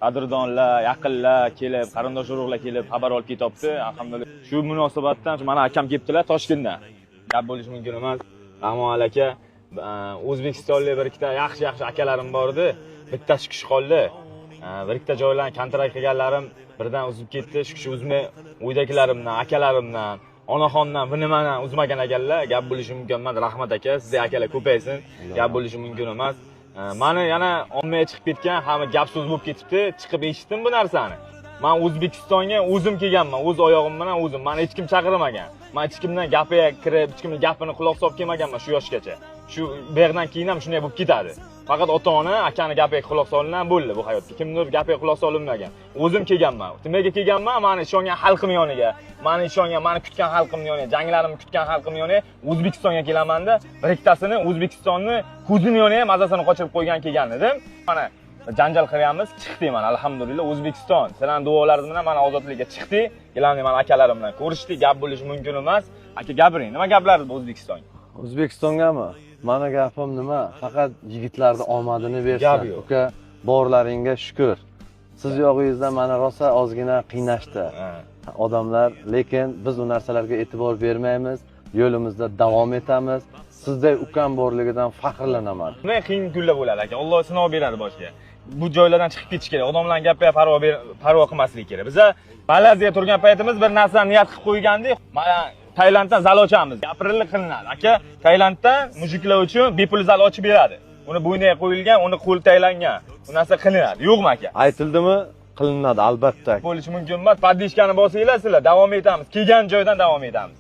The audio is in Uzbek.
qadrdonlar, yaqinlar kelib, qarindosh urug'lar kelib xabar olib ketibdi. Alhamdulillah. Shu munosabatdan mana akam kelibdilar Toshkentdan. Gap bo'lishi mumkin emas. Rahmon aka, O'zbekistonlik bir ikkita yaxshi akalarim bor edi. Bittasi chiqish qoldi. Bir ikkita joylarni kontrakt qilganlarim birdan uzib ketdi. Shu kishi uzmay, uydagilarimdan, akalarimdan, onaxondan bu nimani uzmagan ekanlar. Gap bo'lishi mumkin emas. Rahmat aka, sizga akalar ko'paysin. Gap bo'lishi mumkin emas. Mani yana ommaga chiqib ketgan, hamma gap so'z bo'lib ketibdi. Chiqib eshitdim bu narsani. Men O'zbekistonga o'zim kelganman, o'z oyog'im bilan o'zim. Meni hech kim chaqirmagan. Men hech kimdan gapiga kirib, hech kimning gapini quloq solib kelmaganman shu yoshgacha. Shu berdan keyin ham shunday bo'lib ketadi. Faqat ota-ona akani gapiga quloq solgan bo'ldi bu hayotda. Kimdir gapiga quloq solinmagan. O'zim kelganman. Nimaga kelganman? Meni ishongan xalqim yoniga, meni ishongan, meni kutgan xalqim yoniga, janglarimni kutgan xalqim yoniga O'zbekistonga kelamanda, bir ikkitasini O'zbekistonni ko'zini yoniga mazasini qochirib qo'ygan kelgan edim. Mana janjal qilyapmiz, chiqdik mana alhamdulillah O'zbekiston. Sizlarning duolaringiz bilan mana ozodlikka chiqdik. Kelamni mana akalarim bilan ko'rishdik, gap bo'lishi mumkin emas. Aka gapiring, nima gaplar bu O'zbekistonga? O'zbekistongami? Mana gapim nima? Faqat yigitlarning omadini bersin. Uka, borlaringga shukr. Siz yog'ingizda mana rosa ozgina qiynashdi odamlar, lekin biz u narsalarga e'tibor bermaymiz. Yo'limizda davom etamiz. Sizday ukam borligidan faxrlanaman. Nima qiyin kunlar bo'ladi aka. Alloh sinov beradi boshiga. Bu joylardan chiqib ketish kerak. Odamlarning gapiga parvo qilmaslik kerak. Biz Malayziyaga turgan paytimiz bir narsani niyat qilib qo'ygandik. Mana Tailanddan zal ochamiz. Gapirilik qilinadi. Aka, Tailanddan mujiklar uchun bepul zal ochib beradi. Uni bo'yniga qo'yilgan, uni qo'l taylangan. Bu narsa qilinadi. Yo'qmi aka? Aytildimi? Qilinadi albatta. Bo'lishi mumkin emas. Paddishkani bosinglar sizlar, davom etamiz. Kelgan joydan davom etamiz.